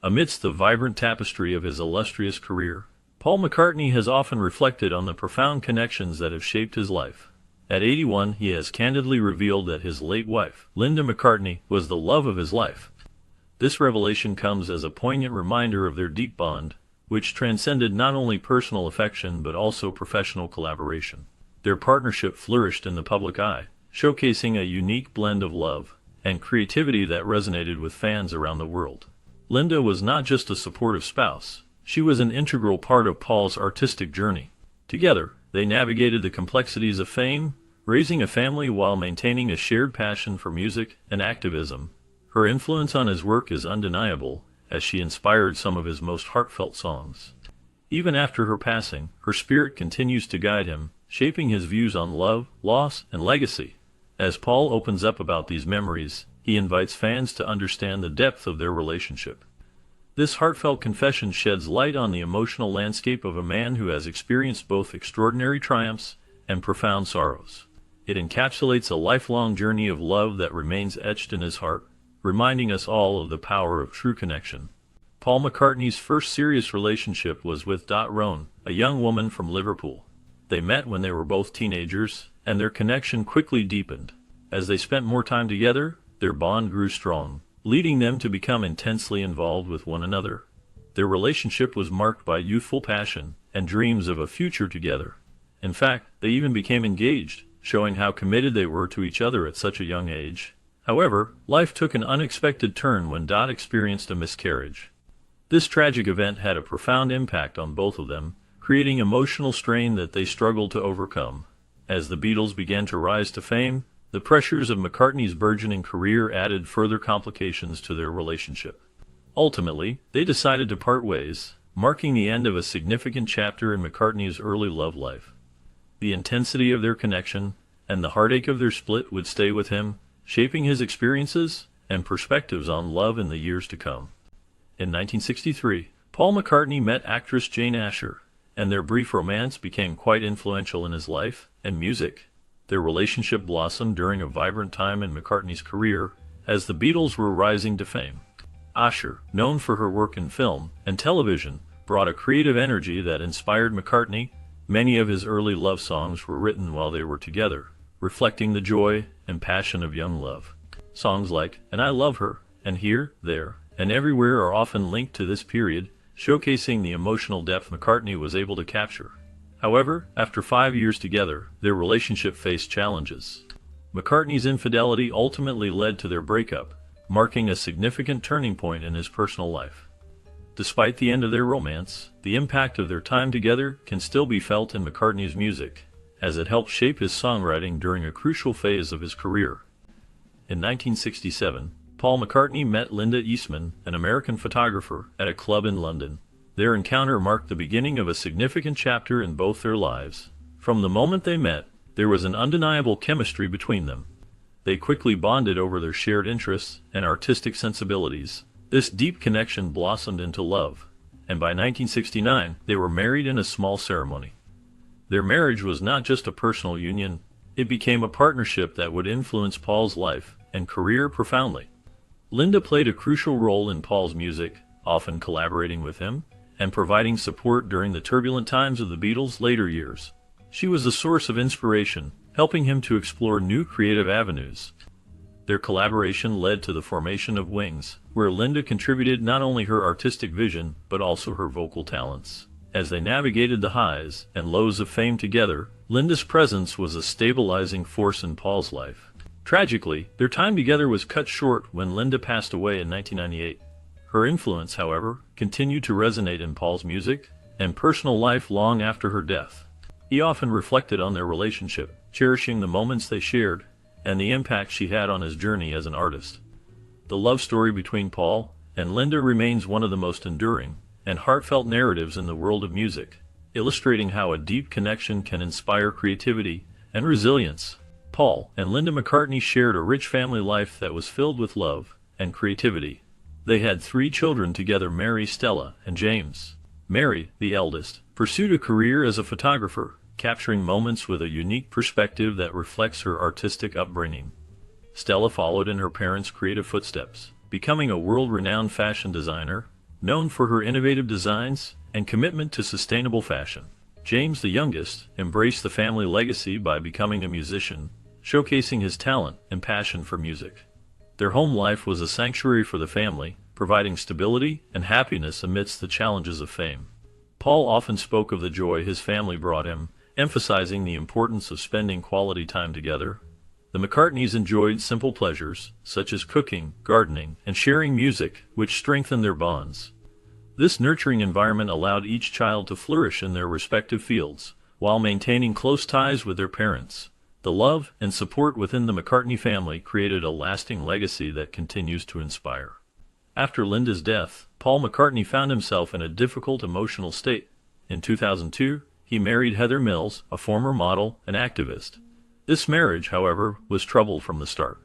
Amidst the vibrant tapestry of his illustrious career, Paul McCartney has often reflected on the profound connections that have shaped his life. At 81, he has candidly revealed that his late wife, Linda McCartney, was the love of his life. This revelation comes as a poignant reminder of their deep bond, which transcended not only personal affection but also professional collaboration. Their partnership flourished in the public eye, showcasing a unique blend of love and creativity that resonated with fans around the world. Linda was not just a supportive spouse, she was an integral part of Paul's artistic journey. Together, they navigated the complexities of fame, raising a family while maintaining a shared passion for music and activism. Her influence on his work is undeniable, as she inspired some of his most heartfelt songs. Even after her passing, her spirit continues to guide him, shaping his views on love, loss, and legacy. As Paul opens up about these memories, he invites fans to understand the depth of their relationship. This heartfelt confession sheds light on the emotional landscape of a man who has experienced both extraordinary triumphs and profound sorrows. It encapsulates a lifelong journey of love that remains etched in his heart, reminding us all of the power of true connection. Paul McCartney's first serious relationship was with Roan, a young woman from Liverpool. They met when they were both teenagers, and their connection quickly deepened. As they spent more time together, their bond grew strong, leading them to become intensely involved with one another. Their relationship was marked by youthful passion and dreams of a future together. In fact, they even became engaged, showing how committed they were to each other at such a young age. However, life took an unexpected turn when Dot experienced a miscarriage. This tragic event had a profound impact on both of them, creating emotional strain that they struggled to overcome. As the Beatles began to rise to fame, the pressures of McCartney's burgeoning career added further complications to their relationship. Ultimately, they decided to part ways, marking the end of a significant chapter in McCartney's early love life. The intensity of their connection and the heartache of their split would stay with him, shaping his experiences and perspectives on love in the years to come. In 1963, Paul McCartney met actress Jane Asher, and their brief romance became quite influential in his life and music. Their relationship blossomed during a vibrant time in McCartney's career, as the Beatles were rising to fame. Asher, known for her work in film and television, brought a creative energy that inspired McCartney. Many of his early love songs were written while they were together, reflecting the joy and passion of young love. Songs like "And I Love Her" and "Here, There, and Everywhere" are often linked to this period, showcasing the emotional depth McCartney was able to capture. However, after 5 years together, their relationship faced challenges. McCartney's infidelity ultimately led to their breakup, marking a significant turning point in his personal life. Despite the end of their romance, the impact of their time together can still be felt in McCartney's music, as it helped shape his songwriting during a crucial phase of his career. In 1967, Paul McCartney met Linda Eastman, an American photographer, at a club in London. Their encounter marked the beginning of a significant chapter in both their lives. From the moment they met, there was an undeniable chemistry between them. They quickly bonded over their shared interests and artistic sensibilities. This deep connection blossomed into love, and by 1969, they were married in a small ceremony. Their marriage was not just a personal union, it became a partnership that would influence Paul's life and career profoundly. Linda played a crucial role in Paul's music, often collaborating with him and providing support during the turbulent times of the Beatles' later years. She was a source of inspiration, helping him to explore new creative avenues. Their collaboration led to the formation of Wings, where Linda contributed not only her artistic vision but also her vocal talents. As they navigated the highs and lows of fame together, Linda's presence was a stabilizing force in Paul's life. Tragically, their time together was cut short when Linda passed away in 1998. Her influence, however, continued to resonate in Paul's music and personal life long after her death. He often reflected on their relationship, cherishing the moments they shared and the impact she had on his journey as an artist. The love story between Paul and Linda remains one of the most enduring and heartfelt narratives in the world of music, illustrating how a deep connection can inspire creativity and resilience. Paul and Linda McCartney shared a rich family life that was filled with love and creativity. They had 3 children together: Mary, Stella, and James. Mary, the eldest, pursued a career as a photographer, capturing moments with a unique perspective that reflects her artistic upbringing. Stella followed in her parents' creative footsteps, becoming a world-renowned fashion designer, known for her innovative designs and commitment to sustainable fashion. James, the youngest, embraced the family legacy by becoming a musician, showcasing his talent and passion for music. Their home life was a sanctuary for the family, providing stability and happiness amidst the challenges of fame. Paul often spoke of the joy his family brought him, emphasizing the importance of spending quality time together. The McCartneys enjoyed simple pleasures, such as cooking, gardening, and sharing music, which strengthened their bonds. This nurturing environment allowed each child to flourish in their respective fields, while maintaining close ties with their parents. The love and support within the McCartney family created a lasting legacy that continues to inspire. After Linda's death, Paul McCartney found himself in a difficult emotional state. In 2002, he married Heather Mills, a former model and activist. This marriage, however, was troubled from the start.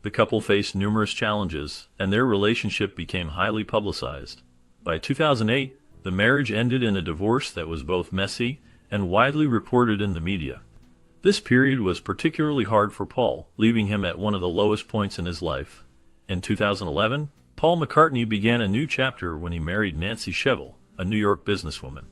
The couple faced numerous challenges, and their relationship became highly publicized. By 2008, the marriage ended in a divorce that was both messy and widely reported in the media. This period was particularly hard for Paul, leaving him at one of the lowest points in his life. In 2011, Paul McCartney began a new chapter when he married Nancy Shevell, a New York businesswoman.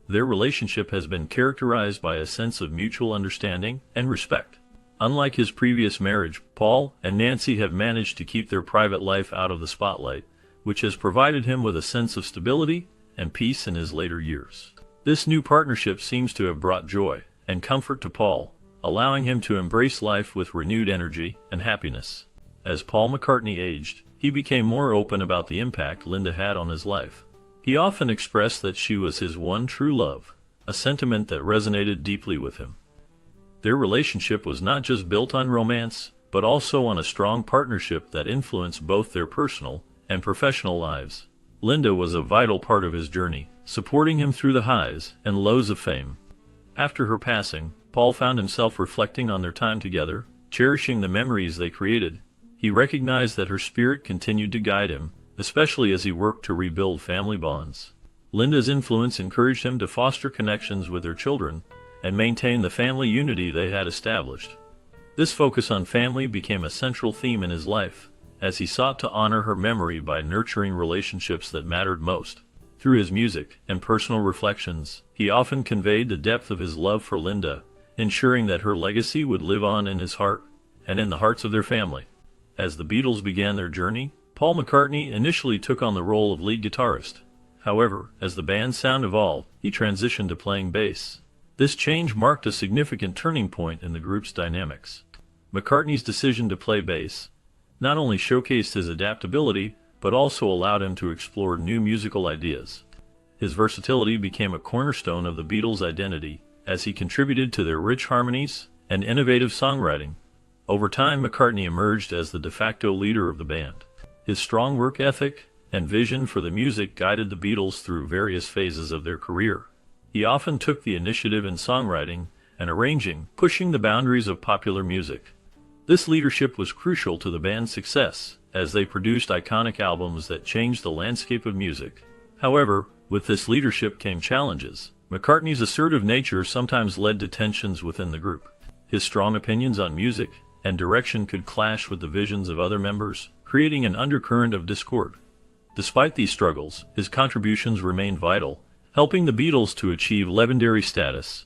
Their relationship has been characterized by a sense of mutual understanding and respect. Unlike his previous marriage, Paul and Nancy have managed to keep their private life out of the spotlight, which has provided him with a sense of stability and peace in his later years. This new partnership seems to have brought joy and comfort to Paul, allowing him to embrace life with renewed energy and happiness. As Paul McCartney aged, he became more open about the impact Linda had on his life. He often expressed that she was his one true love, a sentiment that resonated deeply with him. Their relationship was not just built on romance, but also on a strong partnership that influenced both their personal and professional lives. Linda was a vital part of his journey, supporting him through the highs and lows of fame. After her passing, Paul found himself reflecting on their time together, cherishing the memories they created. He recognized that her spirit continued to guide him, especially as he worked to rebuild family bonds. Linda's influence encouraged him to foster connections with their children and maintain the family unity they had established. This focus on family became a central theme in his life, as he sought to honor her memory by nurturing relationships that mattered most. Through his music and personal reflections, he often conveyed the depth of his love for Linda, ensuring that her legacy would live on in his heart and in the hearts of their family. As the Beatles began their journey, Paul McCartney initially took on the role of lead guitarist. However, as the band's sound evolved, he transitioned to playing bass. This change marked a significant turning point in the group's dynamics. McCartney's decision to play bass not only showcased his adaptability, but also allowed him to explore new musical ideas. His versatility became a cornerstone of the Beatles' identity, as he contributed to their rich harmonies and innovative songwriting. Over time, McCartney emerged as the de facto leader of the band. His strong work ethic and vision for the music guided the Beatles through various phases of their career. He often took the initiative in songwriting and arranging, pushing the boundaries of popular music. This leadership was crucial to the band's success, as they produced iconic albums that changed the landscape of music. However, with this leadership came challenges. McCartney's assertive nature sometimes led to tensions within the group. His strong opinions on music and direction could clash with the visions of other members, creating an undercurrent of discord. Despite these struggles, his contributions remained vital, helping the Beatles to achieve legendary status.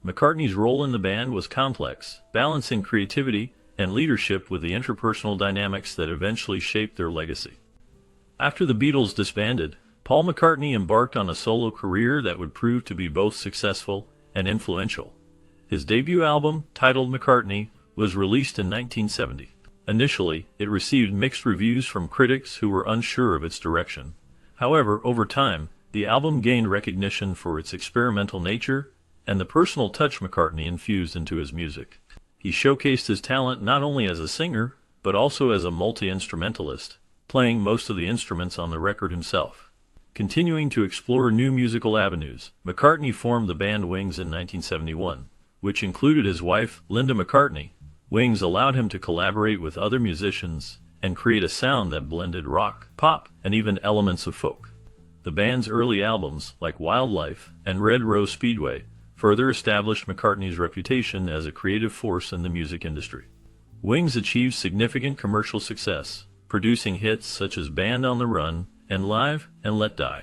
McCartney's role in the band was complex, balancing creativity and leadership with the interpersonal dynamics that eventually shaped their legacy. After the Beatles disbanded, Paul McCartney embarked on a solo career that would prove to be both successful and influential. His debut album, titled McCartney, was released in 1970. Initially, it received mixed reviews from critics who were unsure of its direction. However, over time, the album gained recognition for its experimental nature and the personal touch McCartney infused into his music. He showcased his talent not only as a singer, but also as a multi-instrumentalist, playing most of the instruments on the record himself. Continuing to explore new musical avenues, McCartney formed the band Wings in 1971, which included his wife, Linda McCartney. Wings allowed him to collaborate with other musicians and create a sound that blended rock, pop, and even elements of folk. The band's early albums, like Wildlife and Red Rose Speedway, further established McCartney's reputation as a creative force in the music industry. Wings achieved significant commercial success, producing hits such as Band on the Run and Live and Let Die.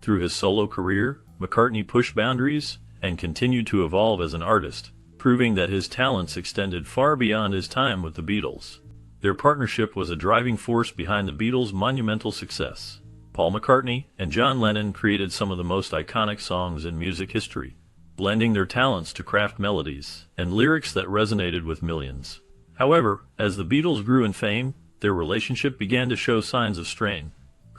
Through his solo career, McCartney pushed boundaries and continued to evolve as an artist, proving that his talents extended far beyond his time with the Beatles. Their partnership was a driving force behind the Beatles' monumental success. Paul McCartney and John Lennon created some of the most iconic songs in music history, blending their talents to craft melodies and lyrics that resonated with millions. However, as the Beatles grew in fame, their relationship began to show signs of strain.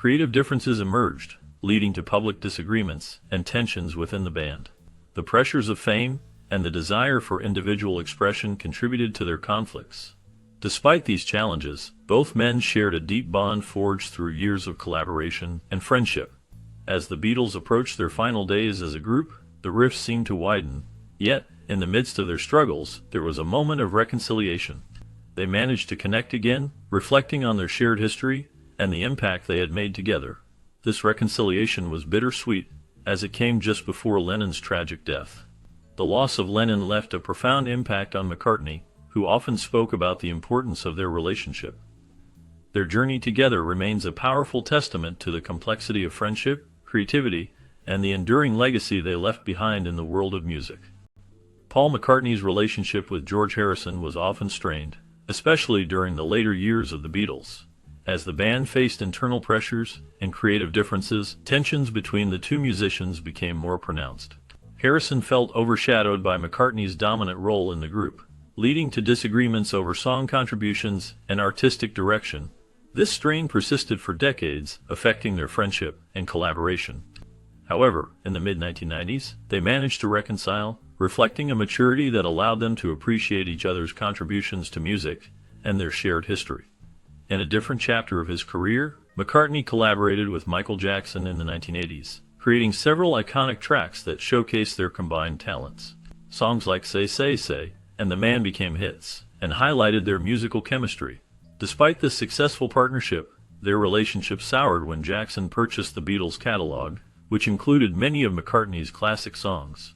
Creative differences emerged, leading to public disagreements and tensions within the band. The pressures of fame and the desire for individual expression contributed to their conflicts. Despite these challenges, both men shared a deep bond forged through years of collaboration and friendship. As the Beatles approached their final days as a group, the rifts seemed to widen. Yet, in the midst of their struggles, there was a moment of reconciliation. They managed to connect again, reflecting on their shared history and the impact they had made together. This reconciliation was bittersweet, as it came just before Lennon's tragic death. The loss of Lennon left a profound impact on McCartney, who often spoke about the importance of their relationship. Their journey together remains a powerful testament to the complexity of friendship, creativity, and the enduring legacy they left behind in the world of music. Paul McCartney's relationship with George Harrison was often strained, especially during the later years of the Beatles. As the band faced internal pressures and creative differences, tensions between the two musicians became more pronounced. Harrison felt overshadowed by McCartney's dominant role in the group, leading to disagreements over song contributions and artistic direction. This strain persisted for decades, affecting their friendship and collaboration. However, in the mid-1990s, they managed to reconcile, reflecting a maturity that allowed them to appreciate each other's contributions to music and their shared history. In a different chapter of his career, McCartney collaborated with Michael Jackson in the 1980s, creating several iconic tracks that showcased their combined talents. Songs like Say Say Say and The Man became hits and highlighted their musical chemistry. Despite this successful partnership, their relationship soured when Jackson purchased the Beatles' catalog, which included many of McCartney's classic songs.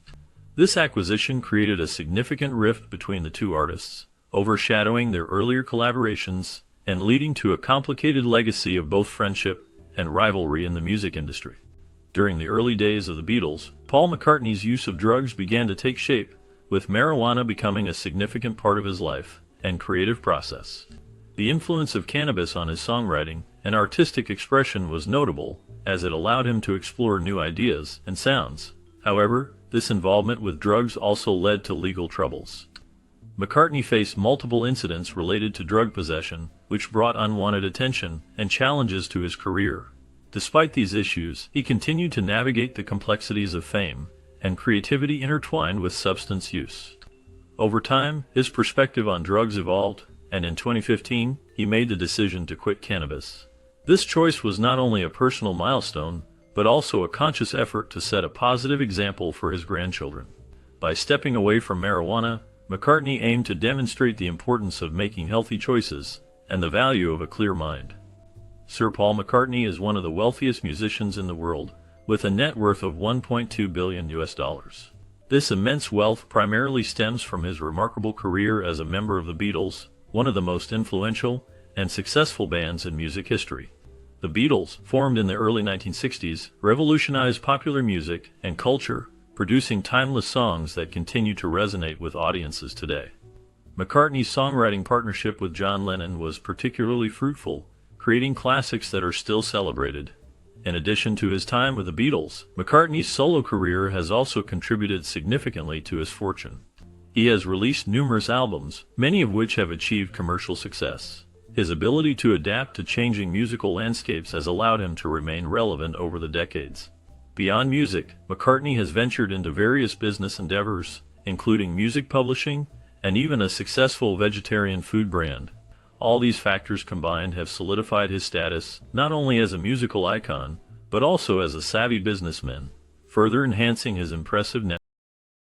This acquisition created a significant rift between the two artists, overshadowing their earlier collaborations and leading to a complicated legacy of both friendship and rivalry in the music industry. During the early days of the Beatles, Paul McCartney's use of drugs began to take shape, with marijuana becoming a significant part of his life and creative process. The influence of cannabis on his songwriting and artistic expression was notable, as it allowed him to explore new ideas and sounds. However, this involvement with drugs also led to legal troubles. McCartney faced multiple incidents related to drug possession, which brought unwanted attention and challenges to his career. Despite these issues, he continued to navigate the complexities of fame and creativity intertwined with substance use. Over time, his perspective on drugs evolved, and in 2015, he made the decision to quit cannabis. This choice was not only a personal milestone, but also a conscious effort to set a positive example for his grandchildren. By stepping away from marijuana, McCartney aimed to demonstrate the importance of making healthy choices and the value of a clear mind. Sir Paul McCartney is one of the wealthiest musicians in the world, with a net worth of $1.2 billion. This immense wealth primarily stems from his remarkable career as a member of the Beatles, one of the most influential and successful bands in music history. The Beatles, formed in the early 1960s, revolutionized popular music and culture, producing timeless songs that continue to resonate with audiences today. McCartney's songwriting partnership with John Lennon was particularly fruitful, creating classics that are still celebrated. In addition to his time with the Beatles, McCartney's solo career has also contributed significantly to his fortune. He has released numerous albums, many of which have achieved commercial success. His ability to adapt to changing musical landscapes has allowed him to remain relevant over the decades. Beyond music, McCartney has ventured into various business endeavors, including music publishing and even a successful vegetarian food brand. All these factors combined have solidified his status not only as a musical icon, but also as a savvy businessman, further enhancing his impressive net